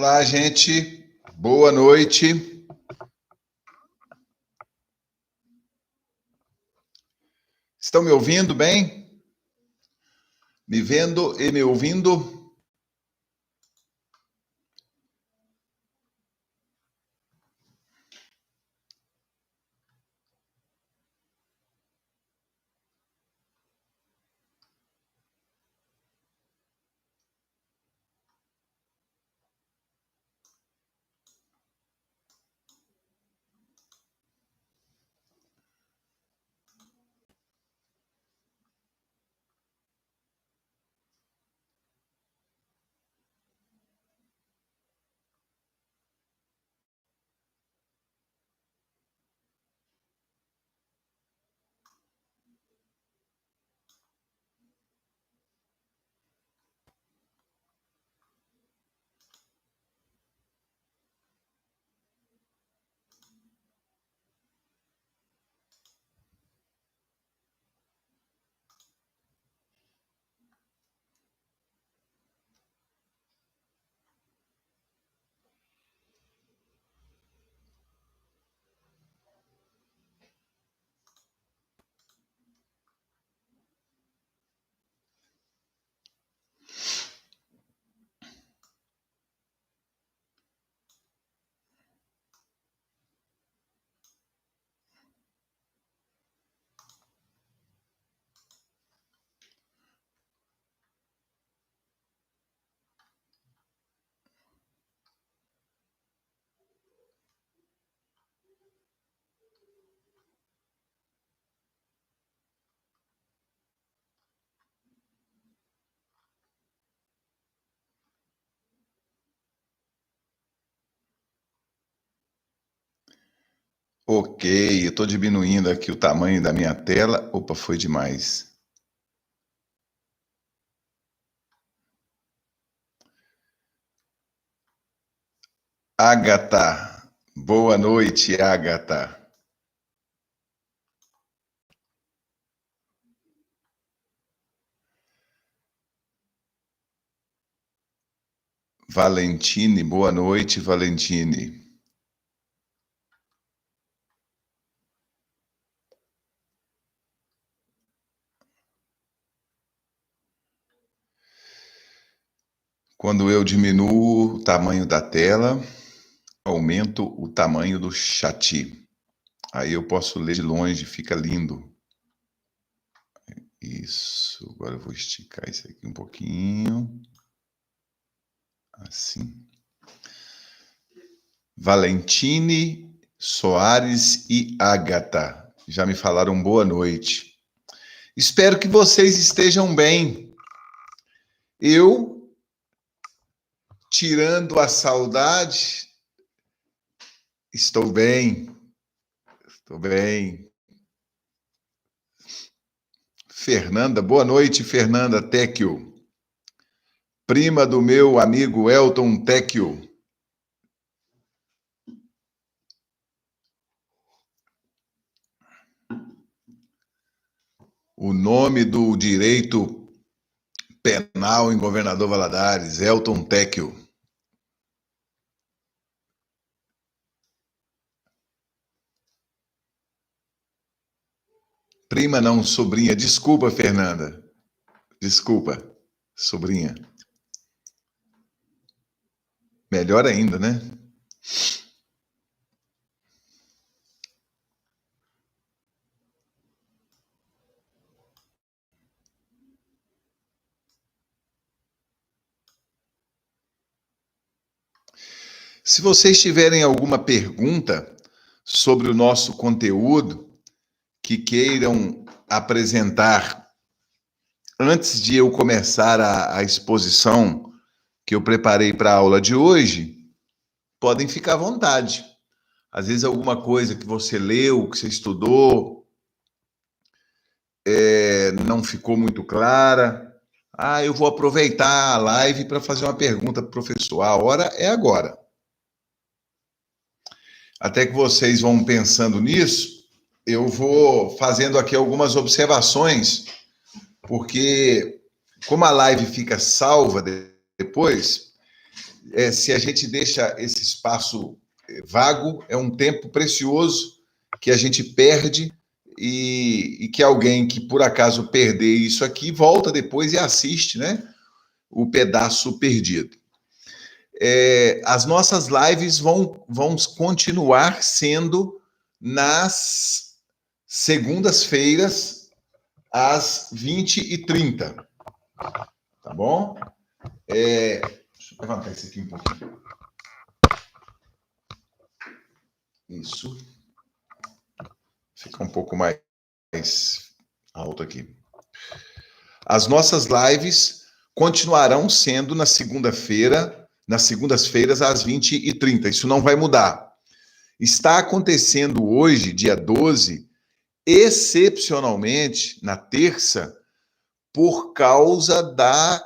Olá, gente. Boa noite. Estão me ouvindo bem? Me vendo e me ouvindo? Ok, eu estou diminuindo aqui o tamanho da minha tela. Opa, foi demais. Ágata. Boa noite, Ágata. Valentine, boa noite, Valentine. Quando eu diminuo o tamanho da tela, aumento o tamanho do chat. Aí eu posso ler de longe, fica lindo. Isso, agora eu vou esticar isso aqui um pouquinho. Assim. Valentine, Soares e Ágata. Já me falaram boa noite. Espero que vocês estejam bem. Eu, tirando a saudade, estou bem. Estou bem. Fernanda, boa noite, Fernanda Tecchio. Prima do meu amigo Elton Tecchio. O nome do direito penal em Governador Valadares, Elton Tecchio. Prima não, sobrinha. Desculpa, Fernanda. Desculpa, sobrinha. Melhor ainda, né? Se vocês tiverem alguma pergunta sobre o nosso conteúdo que queiram apresentar antes de eu começar a exposição que eu preparei para a aula de hoje, podem ficar à vontade. Às vezes alguma coisa que você leu, que você estudou, não ficou muito clara. Eu vou aproveitar a live para fazer uma pergunta para o professor. A hora é agora. Até que vocês vão pensando nisso, eu vou fazendo aqui algumas observações, porque como a live fica salva depois, se a gente deixa esse espaço vago, é um tempo precioso que a gente perde e que alguém que por acaso perder isso aqui volta depois e assiste, né? O pedaço perdido. As nossas lives vão continuar sendo nas segundas-feiras, às 20h30. Tá bom? Deixa eu levantar isso aqui um pouquinho. Isso. Fica um pouco mais alto aqui. As nossas lives continuarão sendo na segunda-feira, nas segundas-feiras, às 20h30. Isso não vai mudar. Está acontecendo hoje, dia 12, excepcionalmente, na terça, por causa da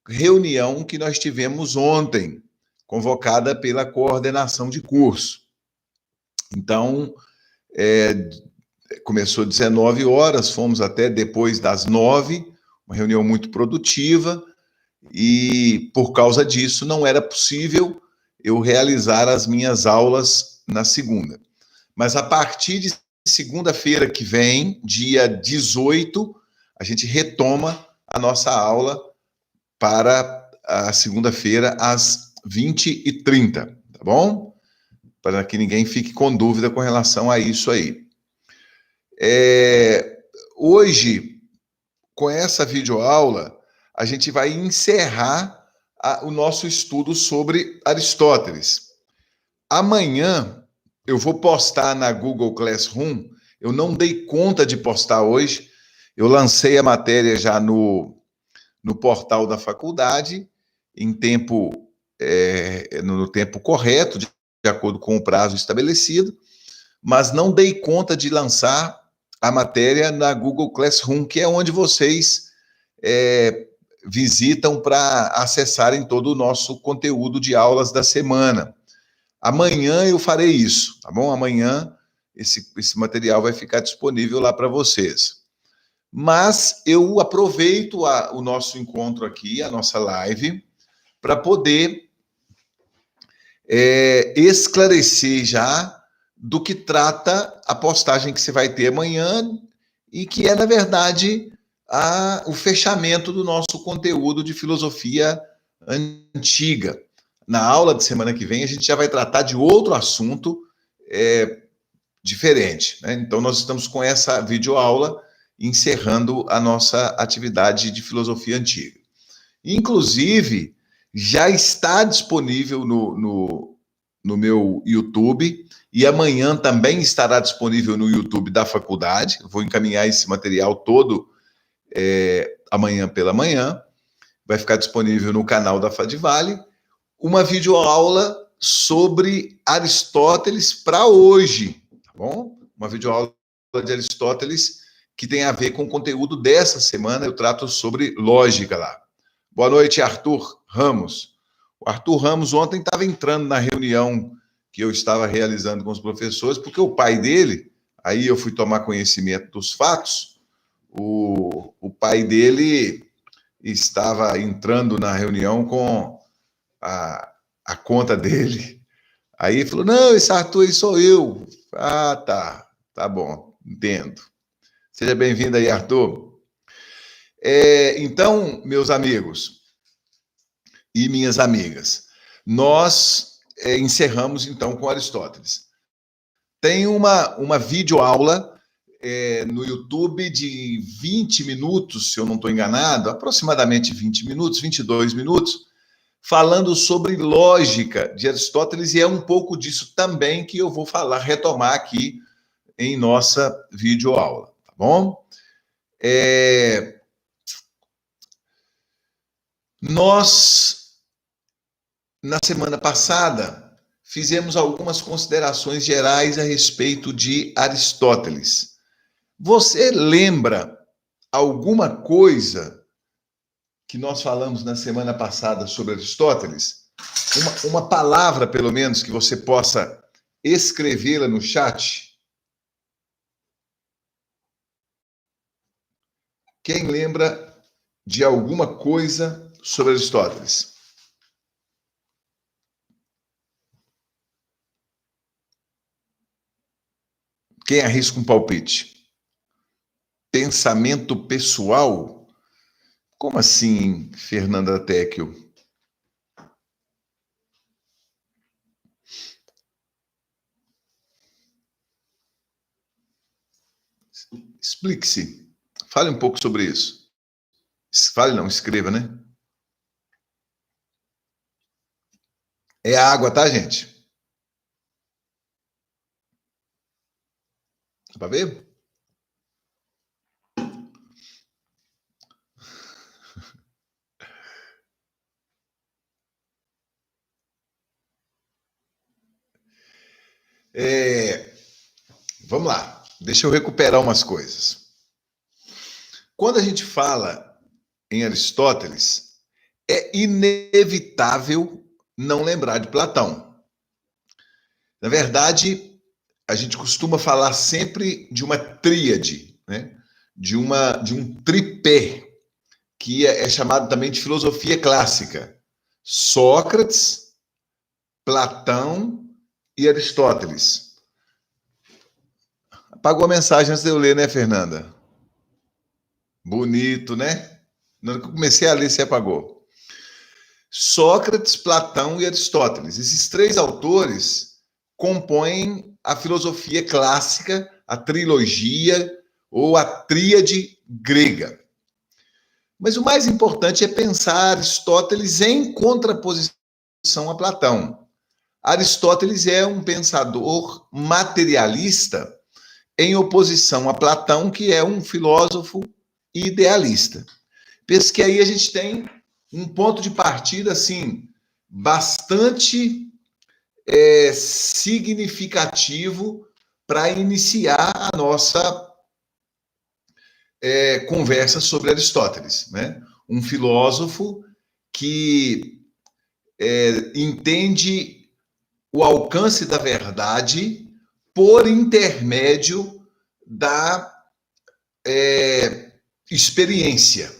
reunião que nós tivemos ontem, convocada pela coordenação de curso. Então, começou às 19 horas, fomos até depois das 9, uma reunião muito produtiva, e por causa disso não era possível eu realizar as minhas aulas na segunda. Mas a partir de segunda-feira que vem, dia 18, a gente retoma a nossa aula para a segunda-feira às 20h30, tá bom? Para que ninguém fique com dúvida com relação a isso aí. Hoje, com essa videoaula, a gente vai encerrar o nosso estudo sobre Aristóteles. Amanhã, eu vou postar na Google Classroom, eu não dei conta de postar hoje, eu lancei a matéria já no portal da faculdade, em tempo, no tempo correto, de acordo com o prazo estabelecido, mas não dei conta de lançar a matéria na Google Classroom, que é onde vocês visitam para acessarem todo o nosso conteúdo de aulas da semana. Amanhã eu farei isso, tá bom? Amanhã esse material vai ficar disponível lá para vocês. Mas eu aproveito o nosso encontro aqui, a nossa live, para poder esclarecer já do que trata a postagem que você vai ter amanhã e que é, na verdade, o fechamento do nosso conteúdo de filosofia antiga. Na aula de semana que vem, a gente já vai tratar de outro assunto diferente, né? Então, nós estamos com essa videoaula encerrando a nossa atividade de filosofia antiga. Inclusive, já está disponível no meu YouTube, e amanhã também estará disponível no YouTube da faculdade. Eu vou encaminhar esse material todo amanhã pela manhã. Vai ficar disponível no canal da Fadivale uma videoaula sobre Aristóteles para hoje, tá bom? Uma videoaula de Aristóteles que tem a ver com o conteúdo dessa semana. Eu trato sobre lógica lá. Boa noite, Arthur Ramos. O Arthur Ramos ontem estava entrando na reunião que eu estava realizando com os professores, porque o pai dele, aí eu fui tomar conhecimento dos fatos, o pai dele estava entrando na reunião com a conta dele. Aí ele falou, não, esse Arthur aí sou eu. Ah, tá bom, entendo. Seja bem-vindo aí, Arthur. Então, meus amigos e minhas amigas, nós encerramos, então, com Aristóteles. Tem uma videoaula no YouTube de 20 minutos, se eu não estou enganado, aproximadamente 20 minutos, 22 minutos, falando sobre lógica de Aristóteles, e é um pouco disso também que eu vou retomar aqui em nossa videoaula, tá bom? Nós, na semana passada, fizemos algumas considerações gerais a respeito de Aristóteles. Você lembra alguma coisa que nós falamos na semana passada sobre Aristóteles? Uma palavra, pelo menos, que você possa escrevê-la no chat? Quem lembra de alguma coisa sobre Aristóteles? Quem arrisca um palpite? Pensamento pessoal? Como assim, Fernanda Tecchio? Explique-se. Fale um pouco sobre isso. Fale não, escreva, né? É água, tá, gente? Dá pra ver? Vamos lá. Deixa eu recuperar umas coisas. Quando a gente fala em Aristóteles, é inevitável não lembrar de Platão. Na verdade, a gente costuma falar sempre de uma tríade, né? de um tripé, que é chamado também de filosofia clássica. Sócrates, Platão e Aristóteles. Apagou a mensagem antes de eu ler, né, Fernanda? Bonito, né? Na hora que eu comecei a ler, você apagou. Sócrates, Platão e Aristóteles. Esses três autores compõem a filosofia clássica, a trilogia ou a tríade grega. Mas o mais importante é pensar Aristóteles em contraposição a Platão. Aristóteles é um pensador materialista em oposição a Platão, que é um filósofo idealista. Penso que aí a gente tem um ponto de partida assim bastante significativo para iniciar a nossa conversa sobre Aristóteles, né? Um filósofo que entende o alcance da verdade por intermédio da experiência.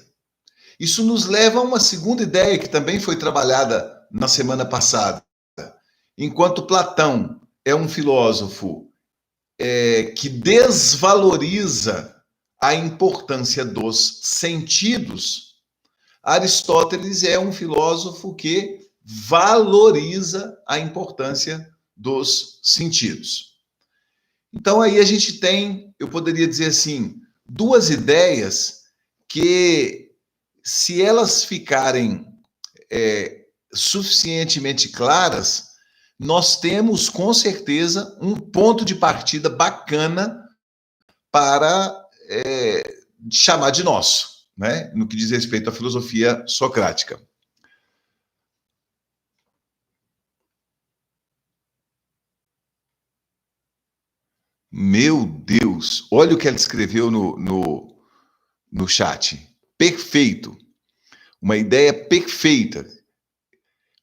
Isso nos leva a uma segunda ideia que também foi trabalhada na semana passada. Enquanto Platão é um filósofo que desvaloriza a importância dos sentidos, Aristóteles é um filósofo que valoriza a importância dos sentidos. Então aí a gente tem, eu poderia dizer assim, duas ideias que, se elas ficarem suficientemente claras, nós temos com certeza um ponto de partida bacana para chamar de nosso, né? No que diz respeito à filosofia socrática. Meu Deus, olha o que ela escreveu no chat. Perfeito. Uma ideia perfeita.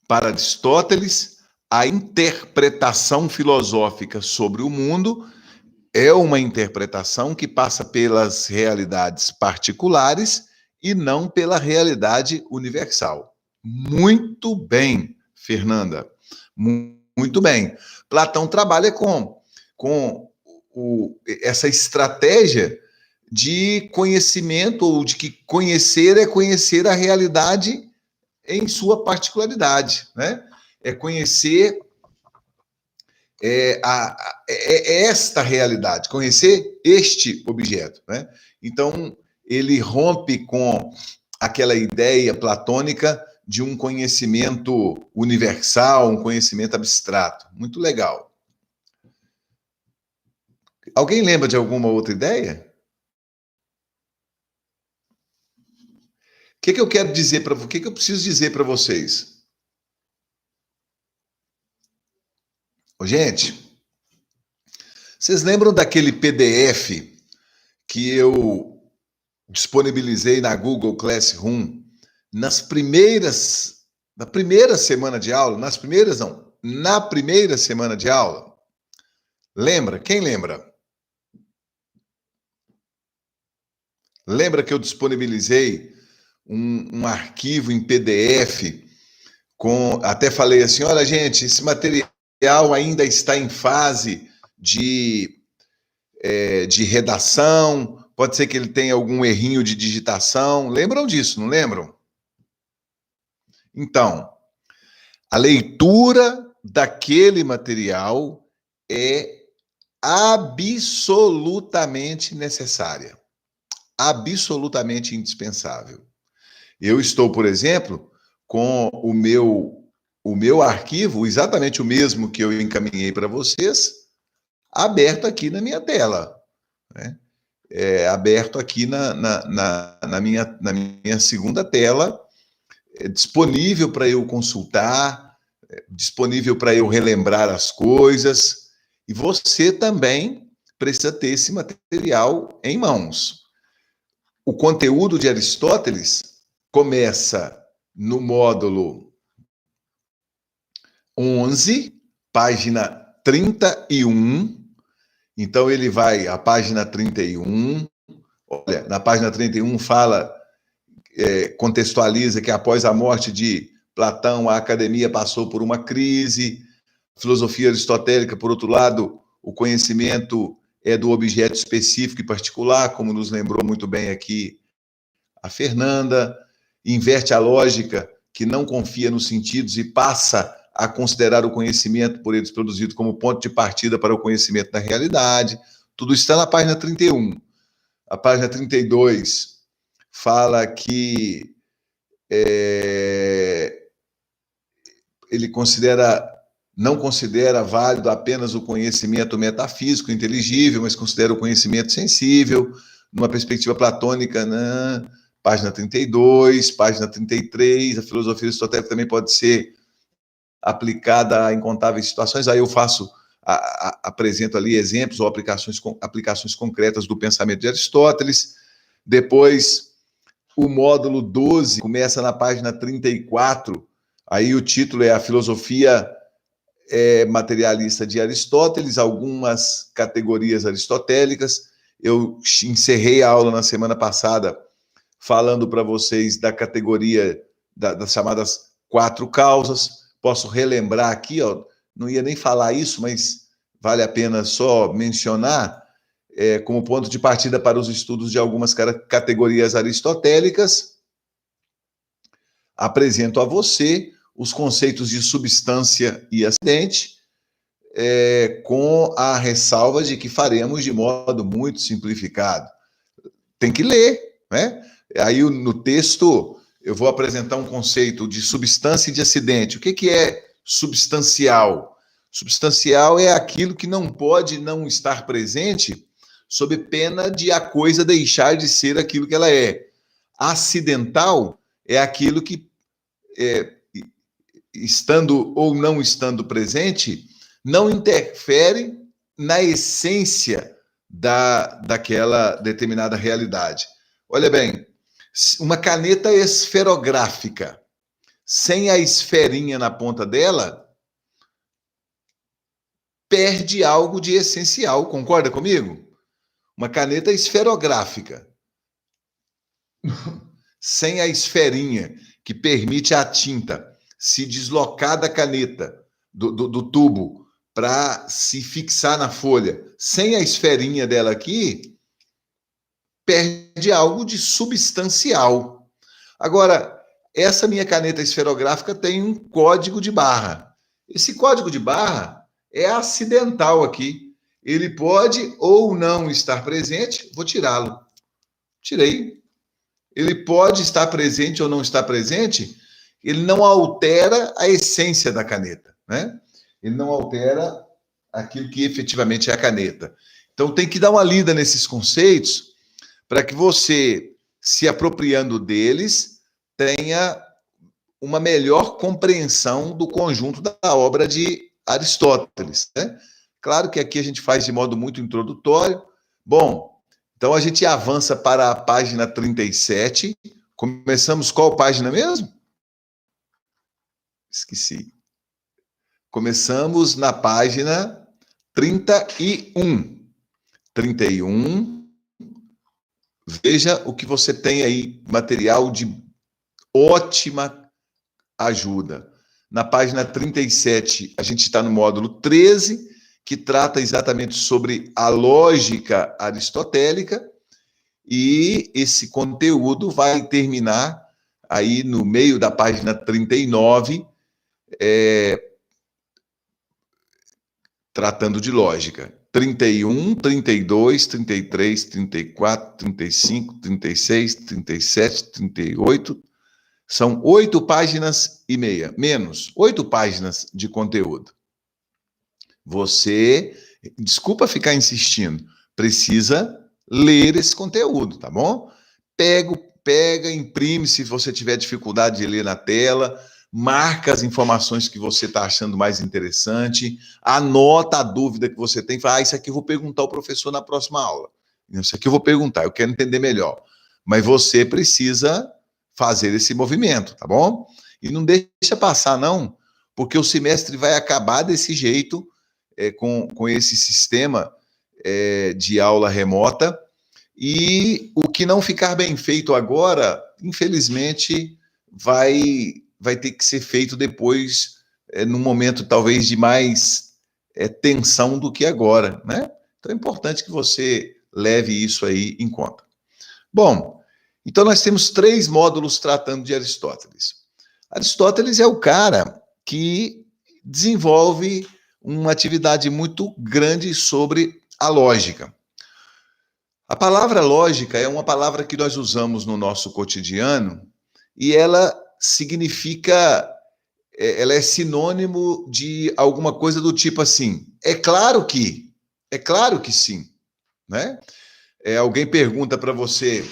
Para Aristóteles, a interpretação filosófica sobre o mundo é uma interpretação que passa pelas realidades particulares e não pela realidade universal. Muito bem, Fernanda. Muito bem. Platão trabalha com essa estratégia de conhecimento, ou de que conhecer é conhecer a realidade em sua particularidade, né? É conhecer esta realidade, conhecer este objeto, né? Então, ele rompe com aquela ideia platônica de um conhecimento universal, um conhecimento abstrato. Muito legal. Alguém lembra de alguma outra ideia? O que eu quero dizer para vocês? O que eu preciso dizer para vocês? Gente, vocês lembram daquele PDF que eu disponibilizei na Google Classroom na primeira semana de aula? Na primeira semana de aula? Lembra? Quem lembra? Lembra que eu disponibilizei um arquivo em PDF até falei assim, olha, gente, esse material ainda está em fase de de redação, pode ser que ele tenha algum errinho de digitação. Lembram disso, não lembram? Então, a leitura daquele material é absolutamente necessária, absolutamente indispensável. Eu estou, por exemplo, com o meu arquivo, exatamente o mesmo que eu encaminhei para vocês, aberto aqui na minha tela, né? Aberto aqui na minha segunda tela, disponível para eu consultar, disponível para eu relembrar as coisas, e você também precisa ter esse material em mãos. O conteúdo de Aristóteles começa no módulo 11, página 31. Então, ele vai à página 31. Olha, na página 31 fala, contextualiza que após a morte de Platão, a academia passou por uma crise. A filosofia aristotélica, por outro lado, o conhecimento é do objeto específico e particular, como nos lembrou muito bem aqui a Fernanda. Inverte a lógica, que não confia nos sentidos e passa a considerar o conhecimento por eles produzido como ponto de partida para o conhecimento da realidade. Tudo está na página 31. A página 32 fala que ele não considera válido apenas o conhecimento metafísico, inteligível, mas considera o conhecimento sensível, numa perspectiva platônica, né? Página 32, página 33, a filosofia aristotélica também pode ser aplicada a incontáveis situações. Aí eu apresento ali exemplos ou aplicações concretas do pensamento de Aristóteles. Depois, o módulo 12 começa na página 34, aí o título é A Filosofia Materialista de Aristóteles, algumas categorias aristotélicas. Eu encerrei a aula na semana passada falando para vocês da categoria das chamadas 4 causas. Posso relembrar aqui, ó, não ia nem falar isso, mas vale a pena só mencionar, como ponto de partida para os estudos de algumas categorias aristotélicas. Apresento a você os conceitos de substância e acidente, com a ressalva de que faremos de modo muito simplificado. Tem que ler, né? Aí no texto eu vou apresentar um conceito de substância e de acidente. O que é substancial? Substancial é aquilo que não pode não estar presente sob pena de a coisa deixar de ser aquilo que ela é. Acidental é aquilo que, estando ou não estando presente, não interfere na essência daquela determinada realidade. Olha bem, uma caneta esferográfica, sem a esferinha na ponta dela, perde algo de essencial, concorda comigo? Uma caneta esferográfica, sem a esferinha, que permite à tinta se deslocar da caneta, do tubo, para se fixar na folha, sem a esferinha dela aqui, perde algo de substancial. Agora, essa minha caneta esferográfica tem um código de barra. Esse código de barra é acidental aqui. Ele pode ou não estar presente. Vou tirá-lo. Tirei. Ele pode estar presente ou não estar presente. Ele não altera a essência da caneta, né? Ele não altera aquilo que efetivamente é a caneta. Então, tem que dar uma lida nesses conceitos para que você, se apropriando deles, tenha uma melhor compreensão do conjunto da obra de Aristóteles, né? Claro que aqui a gente faz de modo muito introdutório. Bom, então a gente avança para a página 37. Começamos qual página mesmo? Esqueci. Começamos na página 31. 31. Veja o que você tem aí, material de ótima ajuda. Na página 37, a gente está no módulo 13, que trata exatamente sobre a lógica aristotélica, e esse conteúdo vai terminar aí no meio da página 39, tratando de lógica. 31, 32, 33, 34, 35, 36, 37, 38. São 8 páginas e meia, menos 8 páginas de conteúdo. Você, desculpa ficar insistindo, precisa ler esse conteúdo, tá bom? Pega, imprime se você tiver dificuldade de ler na tela, marca as informações que você está achando mais interessante, anota a dúvida que você tem, fala, isso aqui eu vou perguntar ao professor na próxima aula. Isso aqui eu vou perguntar, eu quero entender melhor. Mas você precisa fazer esse movimento, tá bom? E não deixa passar, não, porque o semestre vai acabar desse jeito, com esse sistema de aula remota, e o que não ficar bem feito agora, infelizmente, vai ter que ser feito depois, num momento talvez de mais tensão do que agora, né? Então é importante que você leve isso aí em conta. Bom, então nós temos 3 módulos tratando de Aristóteles. Aristóteles é o cara que desenvolve uma atividade muito grande sobre a lógica. A palavra lógica é uma palavra que nós usamos no nosso cotidiano e ela significa, ela é sinônimo de alguma coisa do tipo assim, é claro que sim, né? Alguém pergunta para você,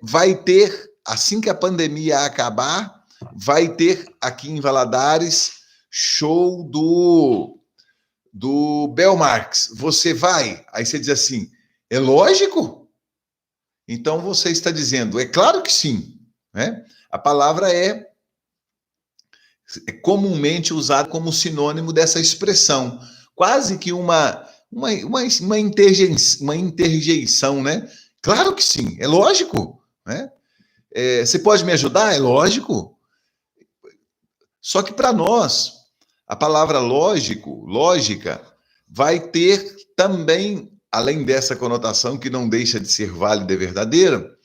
vai ter, assim que a pandemia acabar, vai ter aqui em Valadares show do Bel Marx. Você vai? Aí você diz assim, é lógico? Então você está dizendo, é claro que sim, né? A palavra é comumente usada como sinônimo dessa expressão, quase que uma interjeição, né? Claro que sim, é lógico, né? Você pode me ajudar? É lógico. Só que para nós, a palavra lógica, vai ter também, além dessa conotação que não deixa de ser válida e verdadeira,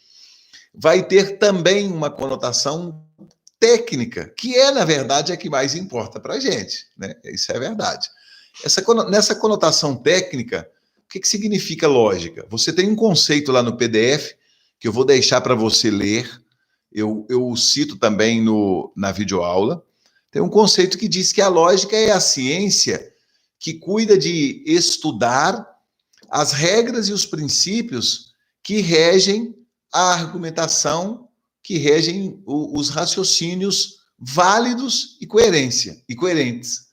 vai ter também uma conotação técnica, que na verdade, a que mais importa para a gente, né? Isso é verdade. Nessa conotação técnica, o que significa lógica? Você tem um conceito lá no PDF, que eu vou deixar para você ler, eu cito também na videoaula. Tem um conceito que diz que a lógica é a ciência que cuida de estudar as regras e os princípios que regem a argumentação, que regem os raciocínios válidos e coerentes.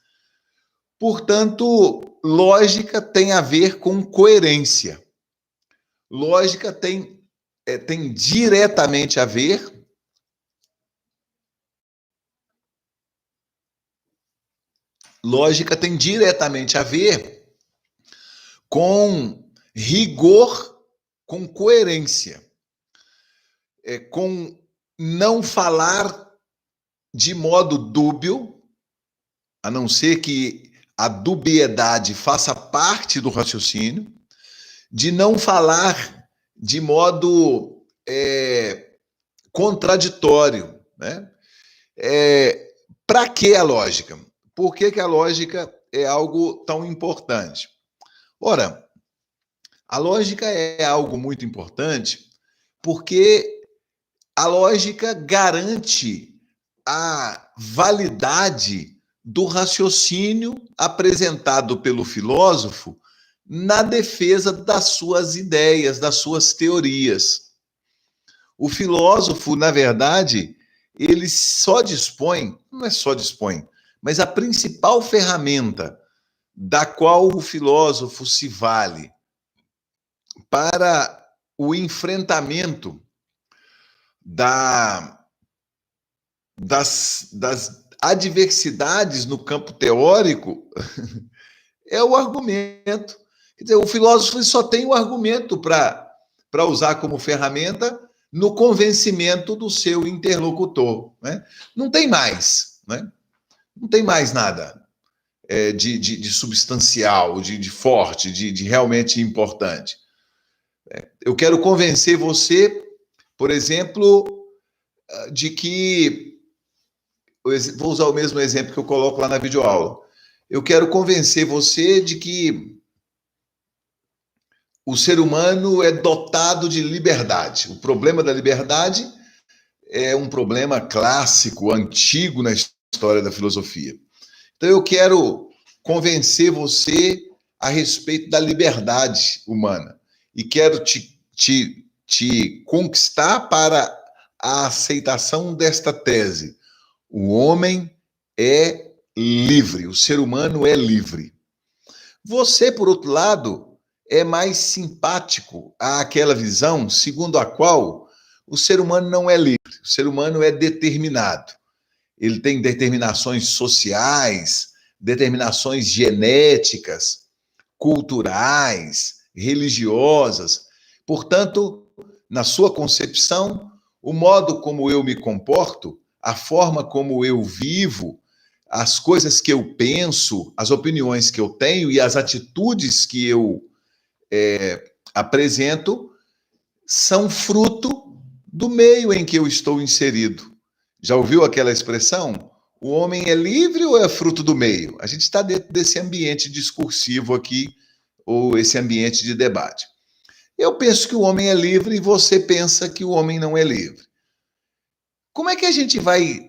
Portanto, lógica tem a ver com coerência. Lógica tem diretamente a ver com rigor, com coerência, com não falar de modo dúbio, a não ser que a dubiedade faça parte do raciocínio, de não falar de modo contraditório, né? Para que a lógica? Por que a lógica é algo tão importante? Ora, a lógica é algo muito importante porque a lógica garante a validade do raciocínio apresentado pelo filósofo na defesa das suas ideias, das suas teorias. O filósofo, na verdade, ele só dispõe, não é só dispõe, mas a principal ferramenta da qual o filósofo se vale para o enfrentamento das adversidades no campo teórico é o argumento. Quer dizer, o filósofo só tem o argumento para usar como ferramenta no convencimento do seu interlocutor, né? Não tem mais, né? Não tem mais nada. de substancial, de forte, de realmente importante. Eu quero convencer você, por exemplo, de que... Vou usar o mesmo exemplo que eu coloco lá na videoaula. Eu quero convencer você de que o ser humano é dotado de liberdade. O problema da liberdade é um problema clássico, antigo na história da filosofia. Então, eu quero convencer você a respeito da liberdade humana e quero te conquistar para a aceitação desta tese. O homem é livre, o ser humano é livre. Você, por outro lado, é mais simpático àquela visão segundo a qual o ser humano não é livre, o ser humano é determinado. Ele tem determinações sociais, determinações genéticas, culturais, religiosas. Portanto, na sua concepção, o modo como eu me comporto, a forma como eu vivo, as coisas que eu penso, as opiniões que eu tenho e as atitudes que eu apresento são fruto do meio em que eu estou inserido. Já ouviu aquela expressão? O homem é livre ou é fruto do meio? A gente está dentro desse ambiente discursivo aqui, ou esse ambiente de debate. Eu penso que o homem é livre e você pensa que o homem não é livre. Como é que a gente vai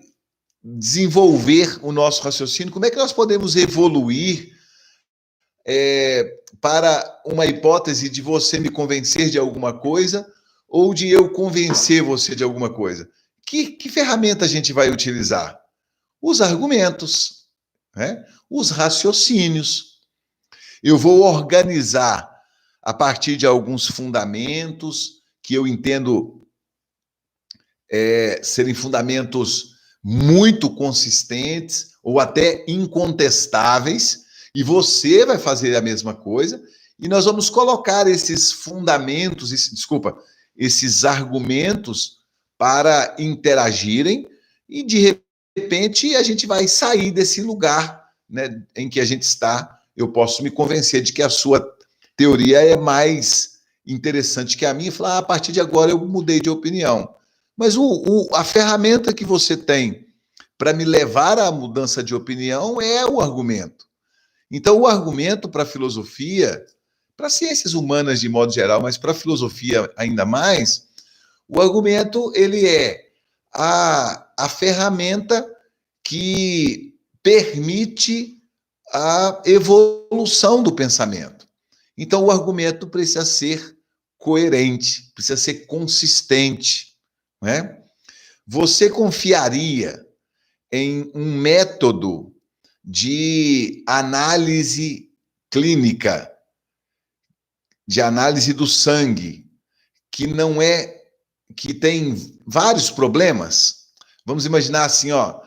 desenvolver o nosso raciocínio? Como é que nós podemos evoluir para uma hipótese de você me convencer de alguma coisa ou de eu convencer você de alguma coisa? Que ferramenta a gente vai utilizar? Os argumentos, né? Os raciocínios. Eu vou organizar a partir de alguns fundamentos que eu entendo serem fundamentos muito consistentes ou até incontestáveis, e você vai fazer a mesma coisa, e nós vamos colocar esses fundamentos, esses argumentos para interagirem, e de repente a gente vai sair desse lugar, né, em que a gente está. Eu posso me convencer de que a sua teoria é mais interessante que a minha e falar, a partir de agora eu mudei de opinião. Mas a ferramenta que você tem para me levar à mudança de opinião é o argumento. Então, o argumento para a filosofia, para as ciências humanas de modo geral, mas para a filosofia ainda mais, o argumento ele é a ferramenta que permite a evolução do pensamento. Então, o argumento precisa ser coerente, precisa ser consistente, né? Você confiaria em um método de análise clínica, de análise do sangue, que tem vários problemas? Vamos imaginar assim, ó,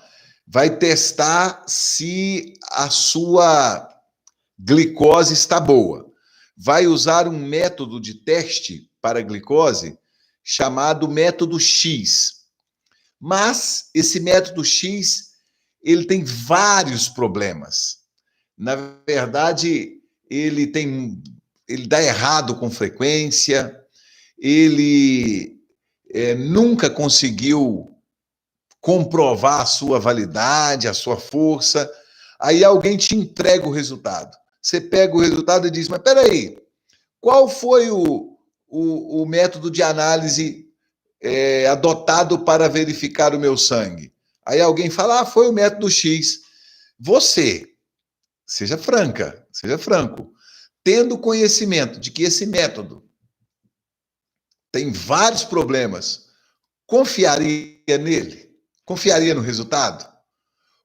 vai testar se a sua glicose está boa. Vai usar um método de teste para a glicose chamado método X. Mas esse método X, ele tem vários problemas. Na verdade, ele dá errado com frequência, ele nunca conseguiu comprovar a sua validade, a sua força. Aí alguém te entrega o resultado. Você pega o resultado e diz, mas peraí, qual foi o método de análise adotado para verificar o meu sangue? Aí alguém fala, foi o método X. Você, seja franco, tendo conhecimento de que esse método tem vários problemas, confiaria nele? Confiaria no resultado?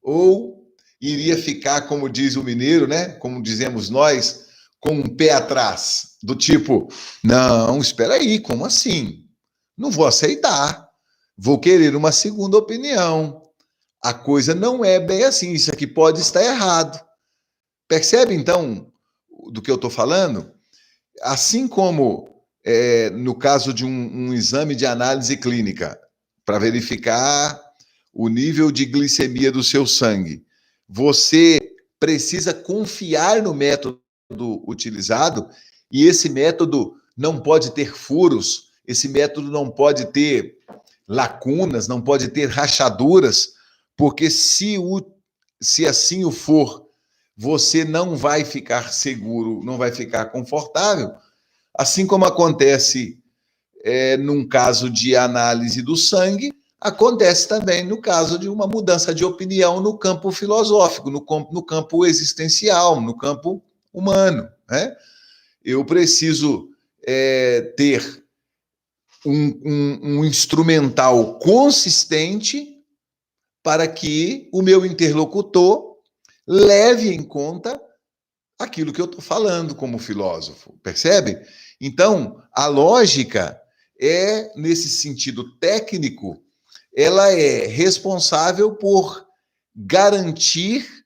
Ou iria ficar, como diz o mineiro, né? Como dizemos nós, com um pé atrás, do tipo, não, espera aí, como assim? Não vou aceitar, vou querer uma segunda opinião. A coisa não é bem assim, isso aqui pode estar errado. Percebe, então, do que eu estou falando? Assim como no caso de um exame de análise clínica, para verificar o nível de glicemia do seu sangue, você precisa confiar no método utilizado, e esse método não pode ter furos, esse método não pode ter lacunas, não pode ter rachaduras, porque se assim o for, você não vai ficar seguro, não vai ficar confortável, assim como acontece num caso de análise do sangue, acontece também no caso de uma mudança de opinião no campo filosófico, no campo existencial, no campo humano. Né? Eu preciso ter um instrumental consistente para que o meu interlocutor leve em conta aquilo que eu estou falando como filósofo, percebe? Então, a lógica nesse sentido técnico, ela é responsável por garantir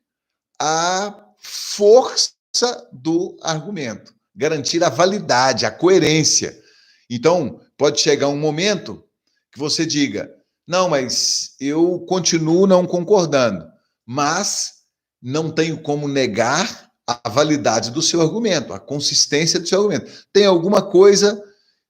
a força do argumento, garantir a validade, a coerência. Então, pode chegar um momento que você diga, não, mas eu continuo não concordando, mas não tenho como negar a validade do seu argumento, a consistência do seu argumento. Tem alguma coisa,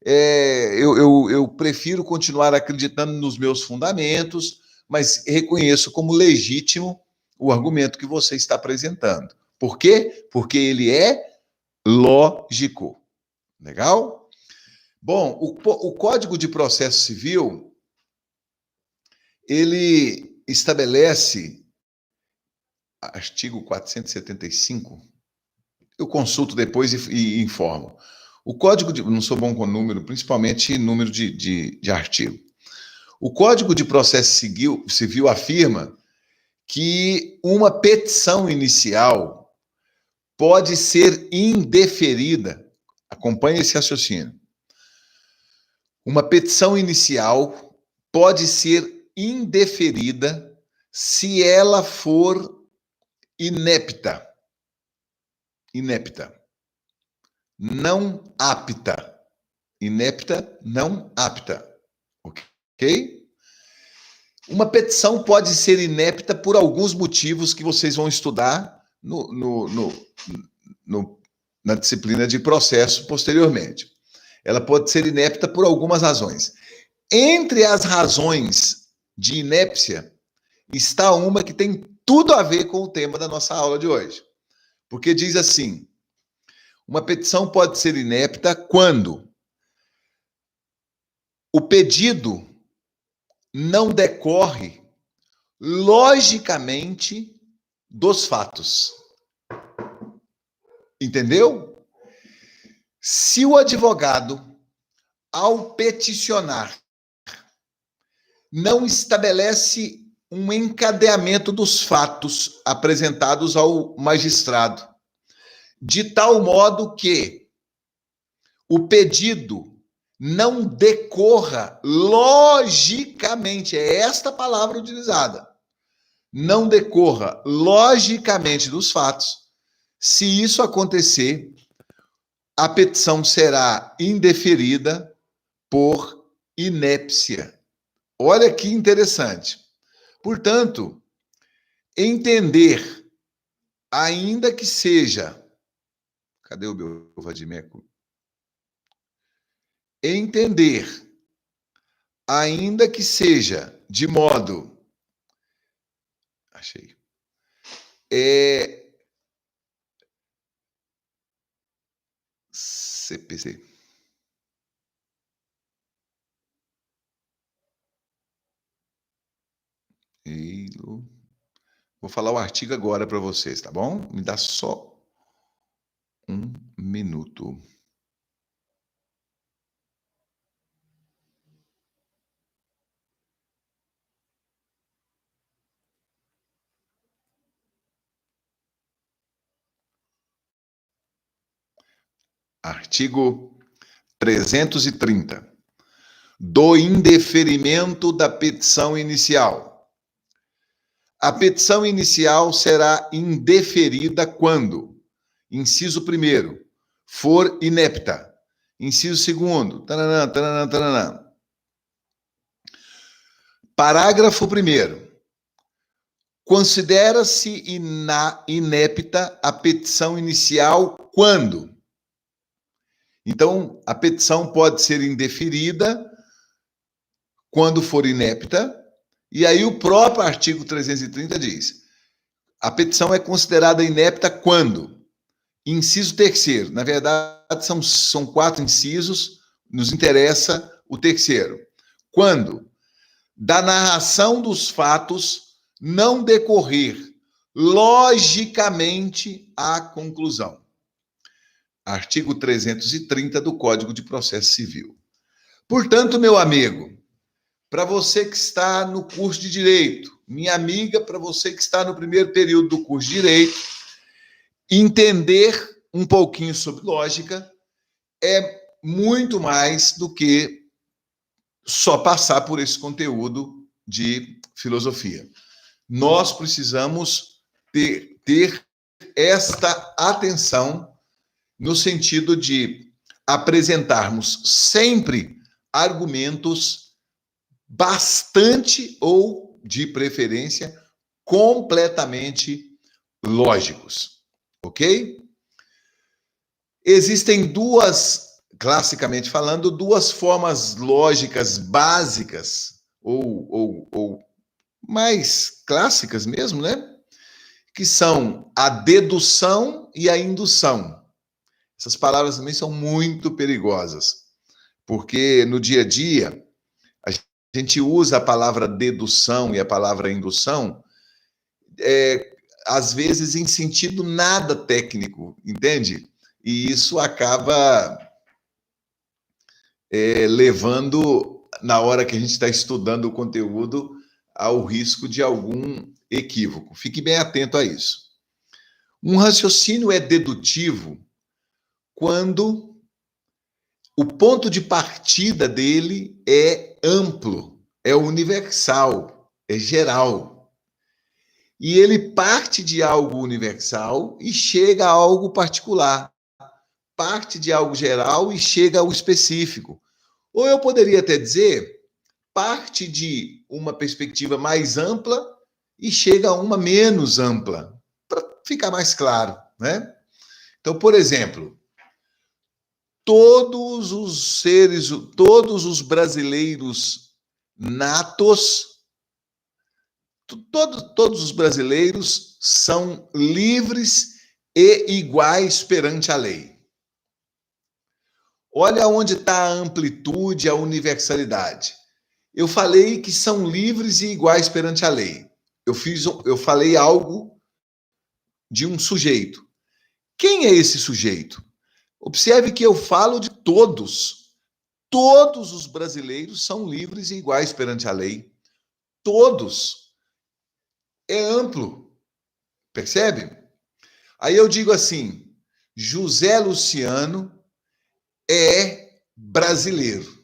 eu prefiro continuar acreditando nos meus fundamentos, mas reconheço como legítimo o argumento que você está apresentando. Por quê? Porque ele é lógico. Legal? Bom, o Código de Processo Civil, ele estabelece, artigo 475, eu consulto depois e informo. O Código de... Não sou bom com número, principalmente número de artigo. O Código de Processo Civil afirma que uma petição inicial pode ser indeferida. Acompanhe esse raciocínio. Uma petição inicial pode ser indeferida se ela for inepta. Inepta. Não apta. Inepta, não apta. Ok? Uma petição pode ser inepta por alguns motivos que vocês vão estudar na disciplina de processo posteriormente. Ela pode ser inepta por algumas razões. Entre as razões de inépcia está uma que tem tudo a ver com o tema da nossa aula de hoje. Porque diz assim, uma petição pode ser inepta quando o pedido não decorre logicamente dos fatos. Entendeu? Se o advogado, ao peticionar, não estabelece um encadeamento dos fatos apresentados ao magistrado, de tal modo que o pedido não decorra logicamente, é esta palavra utilizada, não decorra logicamente dos fatos. Se isso acontecer, a petição será indeferida por inépcia. Olha que interessante. Portanto, entender, ainda que seja... Cadê o meu vadimeco? Entender, ainda que seja de modo... Achei. CPC. Vou falar o artigo agora para vocês, tá bom? Me dá só um minuto. Artigo 330. Do indeferimento da petição inicial. A petição inicial será indeferida quando, inciso 1º, for inepta. Inciso 2º, taranã, taranã, taranã. Parágrafo 1º. Considera-se inepta a petição inicial quando? Então, a petição pode ser indeferida quando for inepta, e aí o próprio artigo 330 diz: a petição é considerada inepta quando? Inciso terceiro. Na verdade, são 4 incisos, nos interessa o terceiro. Quando? Da narração dos fatos não decorrer logicamente a conclusão. Artigo 330 do Código de Processo Civil. Portanto, meu amigo, para você que está no curso de Direito, minha amiga, para você que está no primeiro período do curso de Direito, entender um pouquinho sobre lógica é muito mais do que só passar por esse conteúdo de filosofia. Nós precisamos ter esta atenção no sentido de apresentarmos sempre argumentos bastante ou, de preferência, completamente lógicos, ok? Existem classicamente falando, duas formas lógicas básicas, ou mais clássicas mesmo, né? Que são a dedução e a indução. Essas palavras também são muito perigosas, porque no dia a dia a gente usa a palavra dedução e a palavra indução, às vezes em sentido nada técnico, entende? E isso acaba levando, na hora que a gente está estudando o conteúdo, ao risco de algum equívoco. Fique bem atento a isso. Um raciocínio é dedutivo quando o ponto de partida dele é amplo, é universal, é geral. E ele parte de algo universal e chega a algo particular. Parte de algo geral e chega ao específico. Ou eu poderia até dizer, parte de uma perspectiva mais ampla e chega a uma menos ampla, para ficar mais claro, né? Então, por exemplo, todos os brasileiros natos, todos os brasileiros são livres e iguais perante a lei. Olha onde está a amplitude, a universalidade. Eu falei que são livres e iguais perante a lei. Eu falei algo de um sujeito. Quem é esse sujeito? Observe que eu falo de todos. Todos os brasileiros são livres e iguais perante a lei. Todos. É amplo. Percebe? Aí eu digo assim, José Luciano é brasileiro.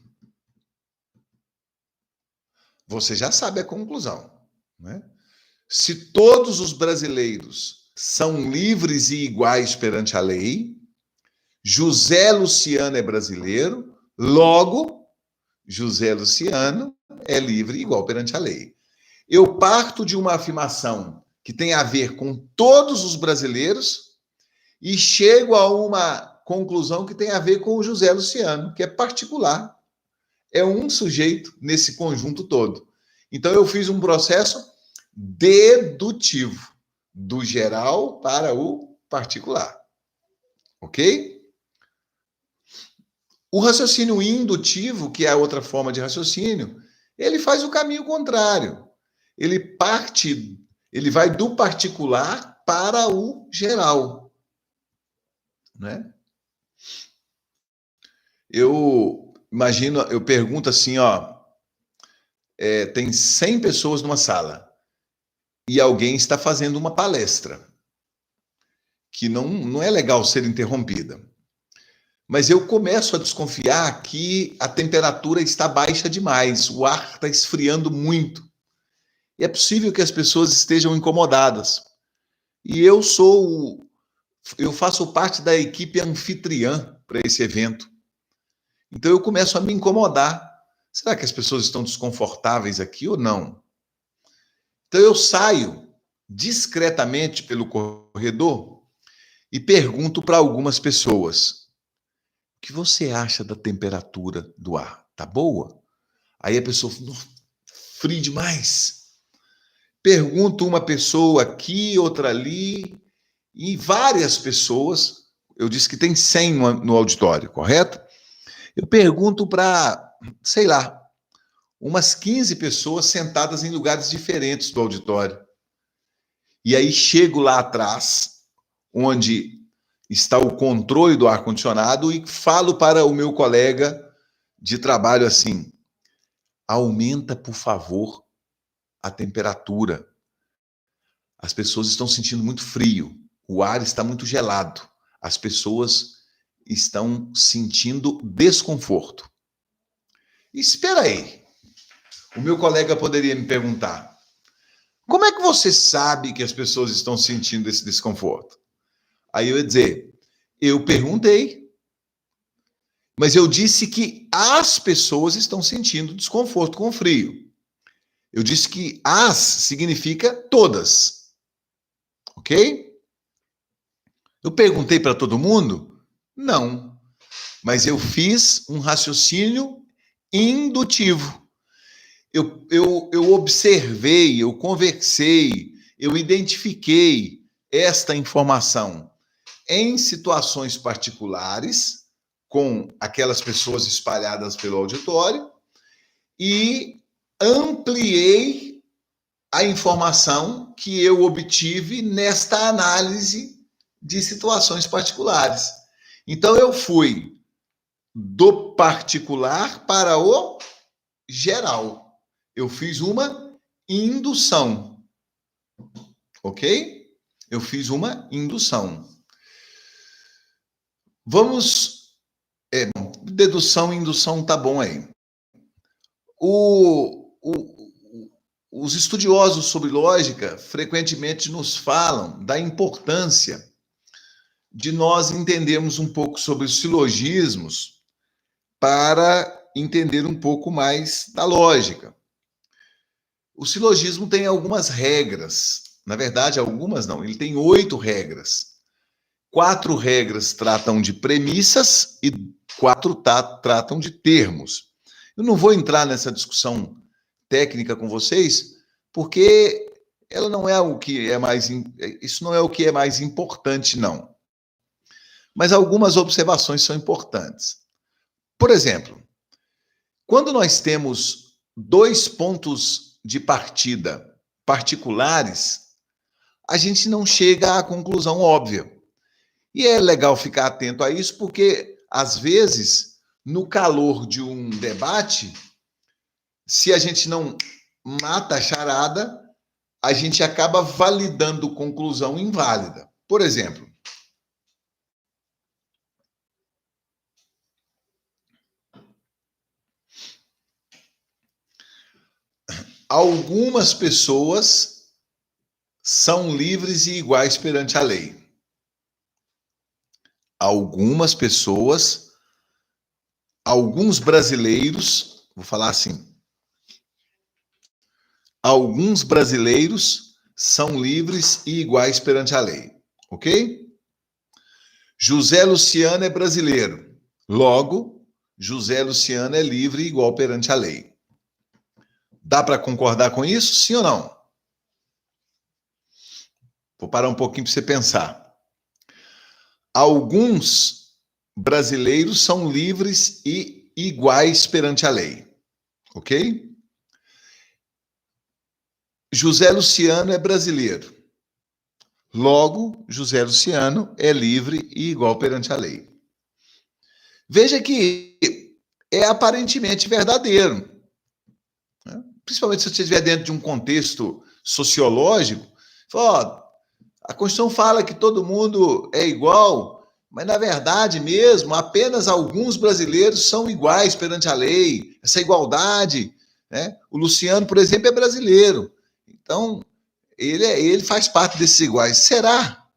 Você já sabe a conclusão, né? Se todos os brasileiros são livres e iguais perante a lei, José Luciano é brasileiro, logo, José Luciano é livre e igual perante a lei. Eu parto de uma afirmação que tem a ver com todos os brasileiros e chego a uma conclusão que tem a ver com o José Luciano, que é particular. É um sujeito nesse conjunto todo. Então, eu fiz um processo dedutivo, do geral para o particular. Ok? O raciocínio indutivo, que é a outra forma de raciocínio, ele faz o caminho contrário. Ele vai do particular para o geral. Né? Eu pergunto assim, tem 100 pessoas numa sala e alguém está fazendo uma palestra que não é legal ser interrompida. Mas eu começo a desconfiar que a temperatura está baixa demais, o ar está esfriando muito. E é possível que as pessoas estejam incomodadas. E eu faço parte da equipe anfitriã para esse evento. Então eu começo a me incomodar. Será que as pessoas estão desconfortáveis aqui ou não? Então eu saio discretamente pelo corredor e pergunto para algumas pessoas: o que você acha da temperatura do ar? Tá boa? Aí a pessoa fala: frio demais. Pergunto uma pessoa aqui, outra ali, e várias pessoas. Eu disse que tem 100 no auditório, correto? Eu pergunto para, sei lá, umas 15 pessoas sentadas em lugares diferentes do auditório. E aí chego lá atrás, onde está o controle do ar-condicionado, e falo para o meu colega de trabalho assim: aumenta, por favor, a temperatura. As pessoas estão sentindo muito frio, o ar está muito gelado, as pessoas estão sentindo desconforto. Espera aí, o meu colega poderia me perguntar: como é que você sabe que as pessoas estão sentindo esse desconforto? Aí eu ia dizer: eu perguntei, mas eu disse que as pessoas estão sentindo desconforto com o frio. Eu disse que as significa todas, ok? Eu perguntei para todo mundo? Não. Mas eu fiz um raciocínio indutivo. Eu observei, eu conversei, eu identifiquei esta informação em situações particulares, com aquelas pessoas espalhadas pelo auditório, e ampliei a informação que eu obtive nesta análise de situações particulares. Então, eu fui do particular para o geral. Eu fiz uma indução, ok? Eu fiz uma indução. Vamos... dedução e indução tá bom aí. Os estudiosos sobre lógica frequentemente nos falam da importância de nós entendermos um pouco sobre os silogismos para entender um pouco mais da lógica. O silogismo tem algumas regras. Na verdade, algumas não. Ele tem 8 regras. 4 regras tratam de premissas e 4 tratam de termos. Eu não vou entrar nessa discussão técnica com vocês, porque ela não é o que é mais... Isso não é o que é mais importante, não. Mas algumas observações são importantes. Por exemplo, quando nós temos 2 pontos de partida particulares, a gente não chega à conclusão óbvia. E é legal ficar atento a isso, porque, às vezes, no calor de um debate, se a gente não mata a charada, a gente acaba validando conclusão inválida. Por exemplo, algumas pessoas são livres e iguais perante a lei. Algumas pessoas, alguns brasileiros, vou falar assim, alguns brasileiros são livres e iguais perante a lei, ok? José Luciano é brasileiro, logo, José Luciano é livre e igual perante a lei. Dá para concordar com isso, sim ou não? Vou parar um pouquinho para você pensar. Alguns brasileiros são livres e iguais perante a lei, ok? José Luciano é brasileiro. Logo, José Luciano é livre e igual perante a lei. Veja que é aparentemente verdadeiro. Principalmente se você estiver dentro de um contexto sociológico. A Constituição fala que todo mundo é igual, mas, na verdade mesmo, apenas alguns brasileiros são iguais perante a lei. Essa igualdade, né? O Luciano, por exemplo, é brasileiro. Então, ele faz parte desses iguais. Será?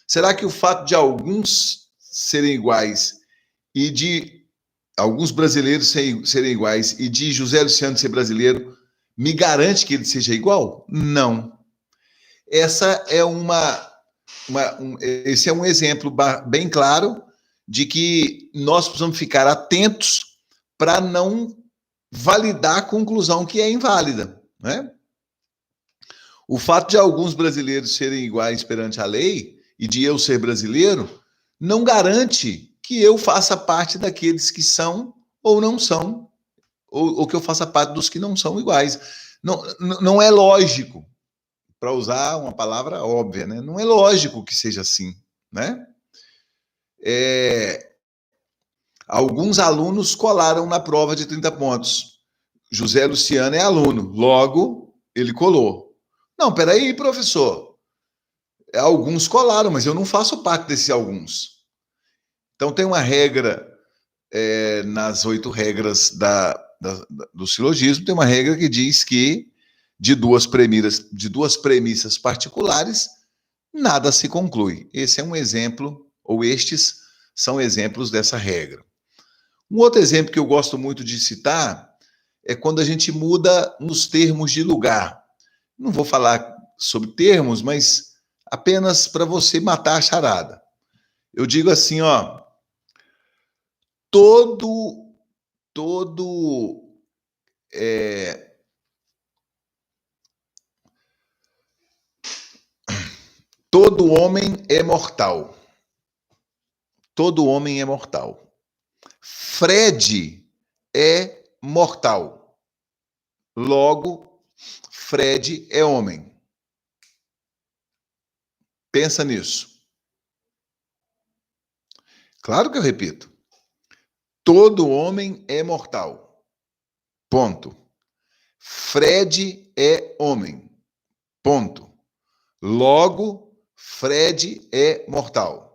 Será que o fato de alguns serem iguais e de alguns brasileiros serem iguais e de José Luciano ser brasileiro me garante que ele seja igual? Não. Essa é esse é um exemplo bem claro de que nós precisamos ficar atentos para não validar a conclusão que é inválida, né? O fato de alguns brasileiros serem iguais perante a lei e de eu ser brasileiro não garante que eu faça parte daqueles que são ou não são, ou que eu faça parte dos que não são iguais. Não é lógico, para usar uma palavra óbvia, né? Não é lógico que seja assim, né? Alguns alunos colaram na prova de 30 pontos. José Luciano é aluno, logo ele colou. Não, peraí, professor. Alguns colaram, mas eu não faço parte desses alguns. Então tem uma regra nas 8 regras do silogismo, tem uma regra que diz que de duas premissas particulares, nada se conclui. Esse é um exemplo, ou estes são exemplos dessa regra. Um outro exemplo que eu gosto muito de citar é quando a gente muda nos termos de lugar. Não vou falar sobre termos, mas apenas para você matar a charada. Eu digo assim, ó, todo homem é mortal. Todo homem é mortal. Fred é mortal. Logo, Fred é homem. Pensa nisso. Claro que eu repito. Todo homem é mortal. Ponto. Fred é homem. Ponto. Logo, Fred é mortal.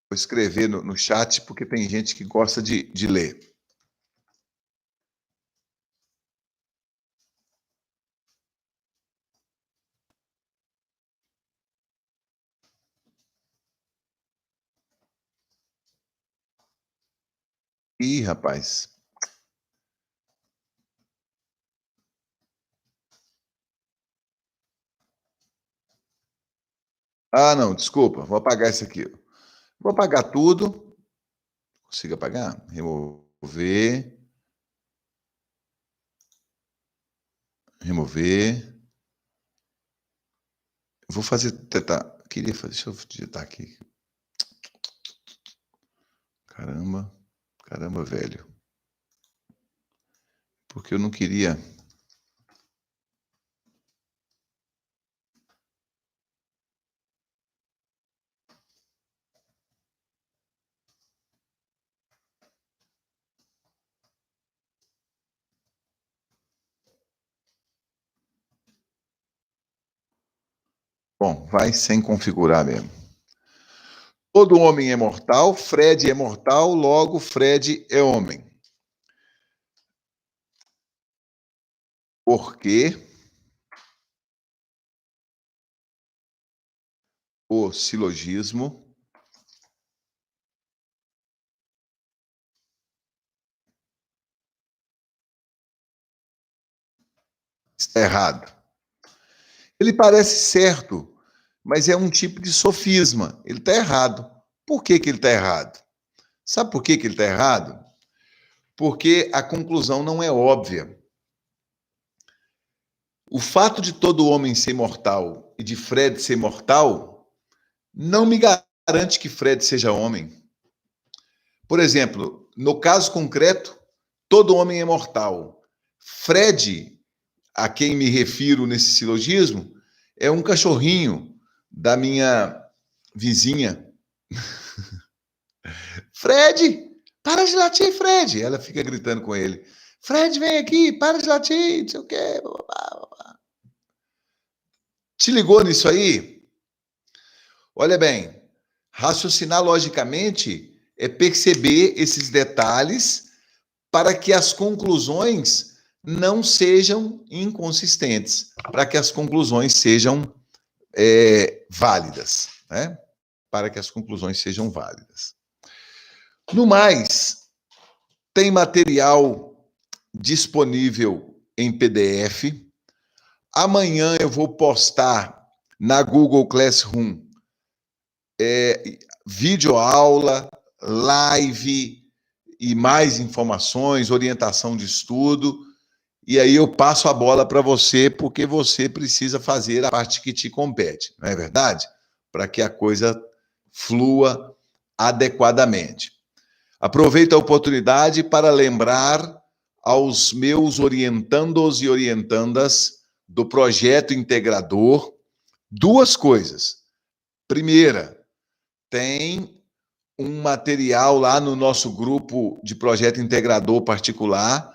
Vou escrever no chat, porque tem gente que gosta de ler. Ih, rapaz. Ah, não, desculpa. Vou apagar isso aqui. Vou apagar tudo. Consigo apagar? Remover. Remover. Vou fazer. Tentar. Queria fazer. Deixa eu digitar aqui. Caramba. Caramba, velho. Porque eu não queria. Bom, vai sem configurar mesmo. Todo homem é mortal, Fred é mortal, logo Fred é homem. Porque o silogismo está errado. Ele parece certo, mas é um tipo de sofisma. Ele está errado. Por que ele está errado? Sabe por que ele está errado? Porque a conclusão não é óbvia. O fato de todo homem ser mortal e de Fred ser mortal não me garante que Fred seja homem. Por exemplo, no caso concreto, todo homem é mortal. Fred, a quem me refiro nesse silogismo, é um cachorrinho da minha vizinha. Fred, para de latir, Fred. Ela fica gritando com ele. Fred, vem aqui, para de latir, não sei o quê. Te ligou nisso aí? Olha bem, raciocinar logicamente é perceber esses detalhes para que as conclusões não sejam inconsistentes, para que as conclusões sejam válidas, né? Para que as conclusões sejam válidas. No mais, tem material disponível em PDF. Amanhã eu vou postar na Google Classroom videoaula, live e mais informações, orientação de estudo. E aí eu passo a bola para você, porque você precisa fazer a parte que te compete, não é verdade? Para que a coisa flua adequadamente. Aproveito a oportunidade para lembrar aos meus orientandos e orientandas do projeto integrador duas coisas. Primeira, tem um material lá no nosso grupo de projeto integrador particular,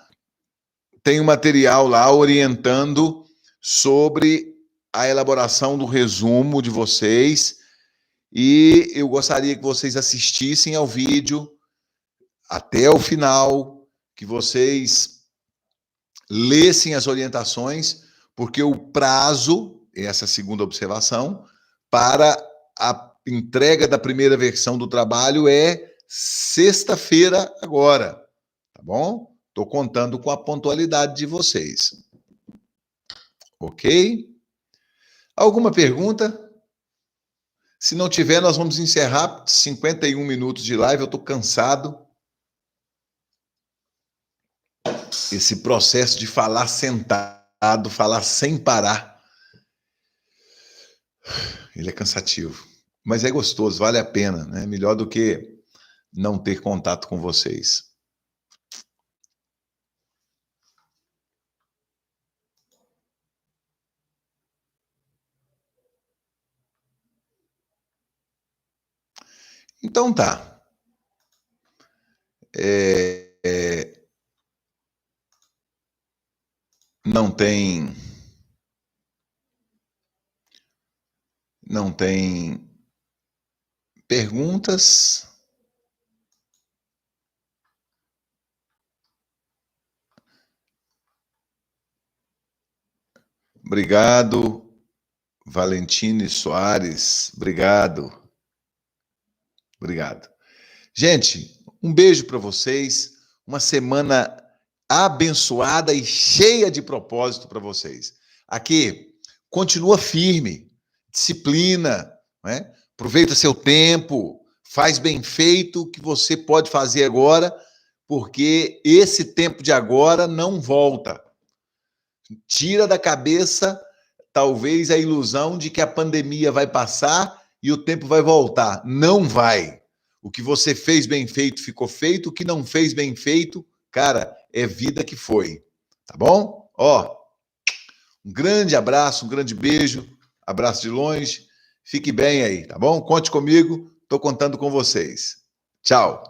tem um material lá orientando sobre a elaboração do resumo de vocês, e eu gostaria que vocês assistissem ao vídeo até o final, que vocês lessem as orientações, porque o prazo, essa é a segunda observação, para a entrega da primeira versão do trabalho é sexta-feira agora, tá bom? Estou contando com a pontualidade de vocês. Ok? Alguma pergunta? Se não tiver, nós vamos encerrar 51 minutos de live. Eu estou cansado. Esse processo de falar sentado, falar sem parar, ele é cansativo. Mas é gostoso, vale a pena, né? Melhor do que não ter contato com vocês. Então tá. Não tem perguntas. Obrigado, Valentine Soares. Obrigado. Obrigado. Gente, um beijo para vocês. Uma semana abençoada e cheia de propósito para vocês. Aqui, continua firme, disciplina, né? Aproveita seu tempo, faz bem feito o que você pode fazer agora, porque esse tempo de agora não volta. Tira da cabeça, talvez, a ilusão de que a pandemia vai passar e o tempo vai voltar. Não vai. O que você fez bem feito ficou feito, o que não fez bem feito, cara, é vida que foi. Tá bom? Ó, um grande abraço, um grande beijo, abraço de longe. Fique bem aí, tá bom? Conte comigo, tô contando com vocês. Tchau.